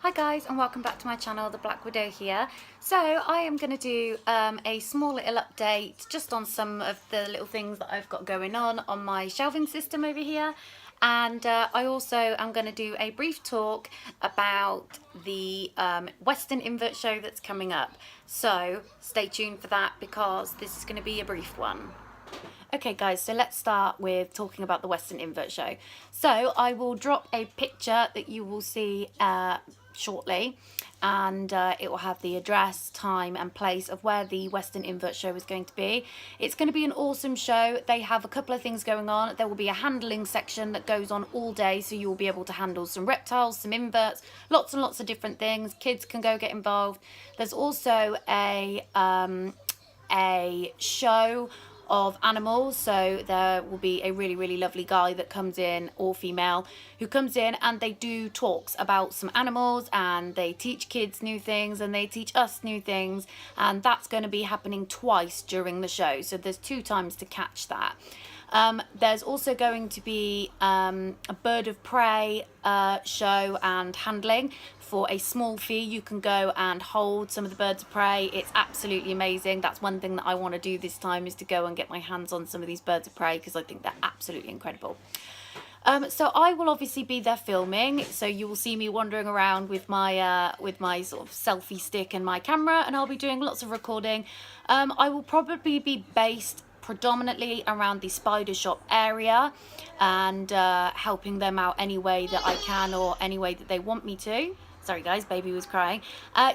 Hi guys, and welcome back to my channel, The Black Widow here. So I am going to do a small little update just on some of the little things that I've got going on my shelving system over here. And I also am going to do a brief talk about the Western Invert show that's coming up. So stay tuned for that because this is going to be a brief one. Okay guys, so let's start with talking about the Western Invert show. So I will drop a picture that you will see shortly, and it will have the address, time and place of where the Western Invert show is going to be. It's going to be an awesome show. They have a couple of things going on. There will be a handling section that goes on all day, so you'll be able to handle some reptiles, some inverts, lots and lots of different things. Kids can go get involved. There's also a show of animals, so there will be a really lovely guy that comes in, or female, who comes in and they do talks about some animals, and they teach kids new things and they teach us new things, and that's going to be happening twice during the show, so there's 2 times to catch that. There's also going to be a bird of prey show and handling. For a small fee, you can go and hold some of the birds of prey. It's absolutely amazing. That's one thing that I want to do this time, is to go and get my hands on some of these birds of prey, because I think they're absolutely incredible. So I will obviously be there filming, so you will see me wandering around with my sort of selfie stick and my camera, and I'll be doing lots of recording. I will probably be based predominantly around the spider shop area, and helping them out any way that I can, or any way that they want me to. Sorry guys, baby was crying.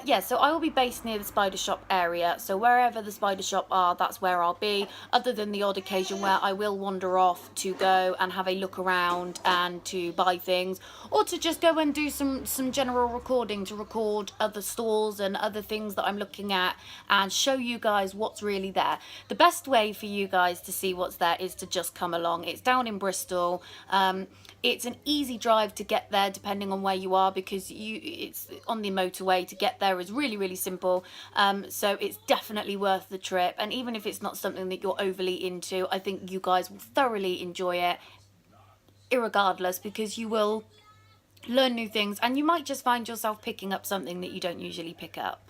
Yeah, so I will be based near the spider shop area, so wherever the spider shop are, that's where I'll be, other than the odd occasion where I will wander off to go and have a look around and to buy things, or to just go and do some general recording, to record other stalls and other things that I'm looking at and show you guys what's really there. The best way for you guys to see what's there is to just come along. It's down in Bristol. It's an easy drive to get there depending on where you are, because it's on the motorway. To get there is really simple, so it's definitely worth the trip. And even if it's not something that you're overly into, I think you guys will thoroughly enjoy it irregardless, because you will learn new things, and you might just find yourself picking up something that you don't usually pick up.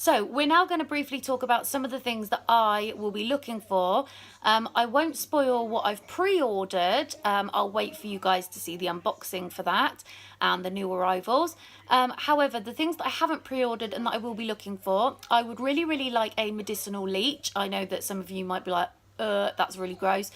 So we're now going to briefly talk about some of the things that I will be looking for. I won't spoil what I've pre-ordered. I'll wait for you guys to see the unboxing for that and the new arrivals. However, the things that I haven't pre-ordered and that I will be looking for, I would really like a medicinal leech. I know that some of you might be like, that's really gross.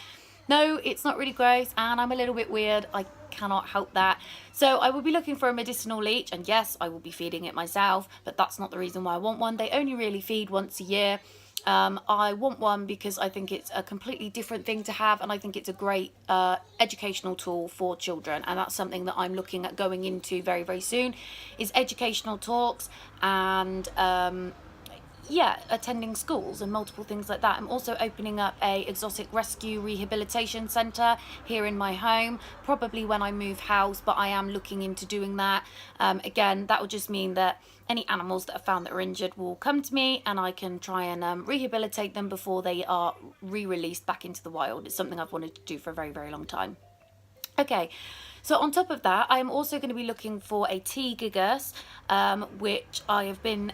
No, it's not really gross, and I'm a little bit weird. I cannot help that. So I will be looking for a medicinal leech, and yes, I will be feeding it myself, but that's not the reason why I want one. They only really feed once a year. I want one because I think it's a completely different thing to have, and I think it's a great educational tool for children, and that's something that I'm looking at going into very soon, is educational talks and yeah, attending schools and multiple things like that. I'm also opening up a exotic rescue rehabilitation centre here in my home, probably when I move house, but I am looking into doing that. Again, that will just mean that any animals that are found that are injured will come to me, and I can try and rehabilitate them before they are re-released back into the wild. It's something I've wanted to do for a very long time. Okay, so on top of that, I am also going to be looking for a T. gigas, which I have been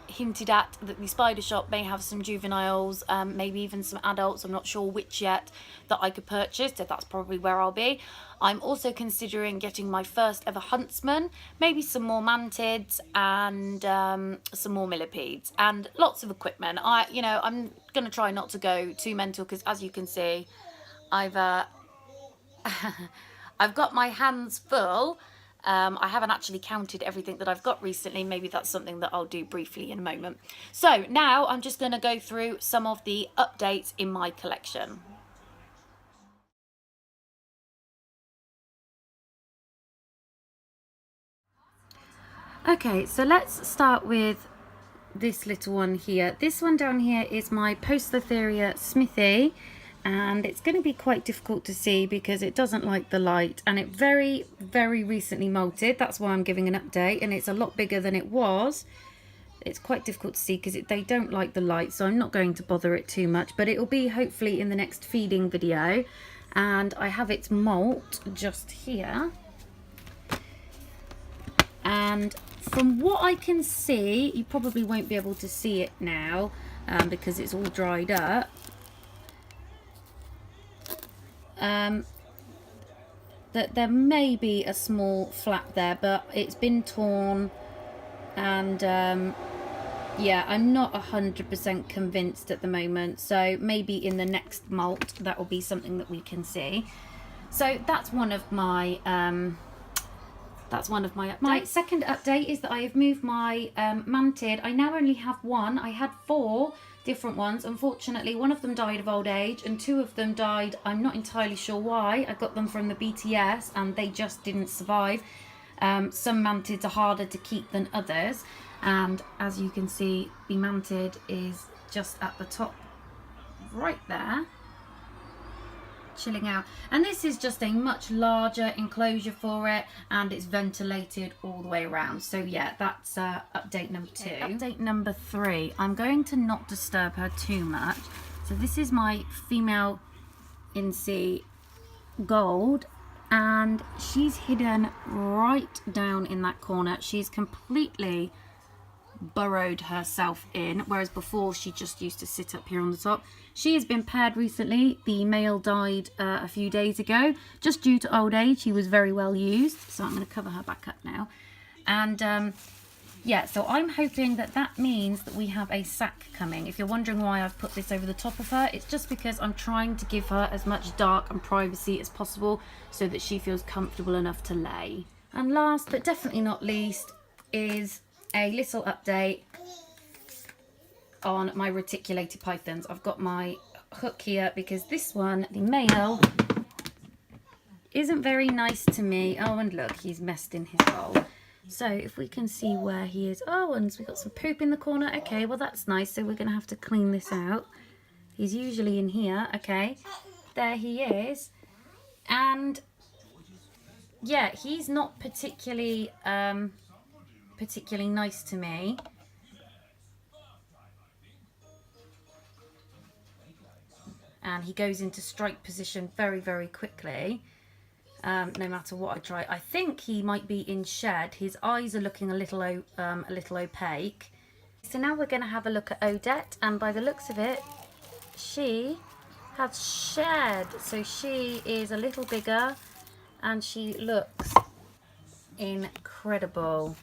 hinted at that the spider shop may have some juveniles, maybe even some adults. I'm not sure which yet that I could purchase, so that's probably where I'll be. I'm also considering getting my first ever huntsman, maybe some more mantids, and some more millipedes, and lots of equipment. I'm going to try not to go too mental, because as you can see, I've got my hands full. I haven't actually counted everything that I've got recently. Maybe that's something that I'll do briefly in a moment. So now I'm just going to go through some of the updates in my collection. Okay, so let's start with this little one here. This one down here is my Poecilotheria smithy, and it's going to be quite difficult to see because it doesn't like the light, and it very recently molted. That's why I'm giving an update, and it's a lot bigger than it was. It's quite difficult to see because they don't like the light, so I'm not going to bother it too much, but it will be hopefully in the next feeding video. And I have its molt just here, and from what I can see, you probably won't be able to see it now because it's all dried up. That there may be a small flap there, but it's been torn, and yeah, I'm not 100% convinced at the moment, so maybe in the next molt that will be something that we can see. So that's one of my updates. My second update is that I have moved my mantid. I now only have one. I had 4 different ones. Unfortunately, one of them died of old age and 2 of them died, I'm not entirely sure why. I got them from the BTS and they just didn't survive. Some mantids are harder to keep than others, and as you can see, the mantid is just at the top right there, chilling out. And this is just a much larger enclosure for it, and it's ventilated all the way around. So yeah, that's update number 2. Okay, update number 3, I'm going to not disturb her too much. So this is my female Incy Gold, and she's hidden right down in that corner. She's completely burrowed herself in, whereas before she just used to sit up here on the top. She has been paired recently. The male died a few days ago just due to old age. He was very well used, so I'm going to cover her back up now. And yeah, so I'm hoping that that means that we have a sack coming. If you're wondering why I've put this over the top of her, it's just because I'm trying to give her as much dark and privacy as possible so that she feels comfortable enough to lay. And last but definitely not least is a little update on my reticulated pythons. I've got my hook here because this one, the male, isn't very nice to me. Oh, and look, he's messed in his hole. So if we can see where he is. Oh, and we've got some poop in the corner. Okay, well that's nice. So we're going to have to clean this out. He's usually in here. Okay, there he is. And yeah, he's not particularly nice to me. And he goes into strike position very, very quickly, no matter what I try. I think he might be in shed. His eyes are looking a little opaque. So now we're going to have a look at Odette, and by the looks of it, she has shed. So she is a little bigger, and she looks incredible.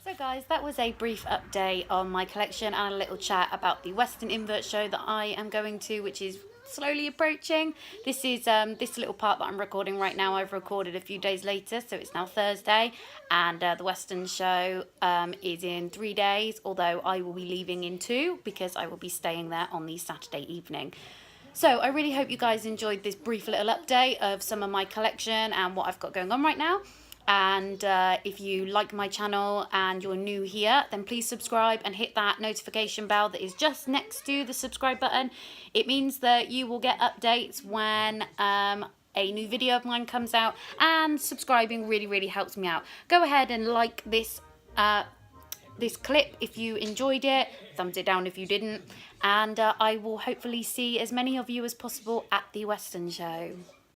So guys, that was a brief update on my collection and a little chat about the Western Invert show that I am going to, which is slowly approaching. This is this little part that I'm recording right now. I've recorded a few days later, so it's now Thursday, and the Western show is in 3 days, although I will be leaving in 2 because I will be staying there on the Saturday evening. So I really hope you guys enjoyed this brief little update of some of my collection and what I've got going on right now. And if you like my channel and you're new here, then please subscribe and hit that notification bell that is just next to the subscribe button. It means that you will get updates when a new video of mine comes out, and subscribing really, really helps me out. Go ahead and like this this clip if you enjoyed it, thumbs it down if you didn't, and I will hopefully see as many of you as possible at the Western show.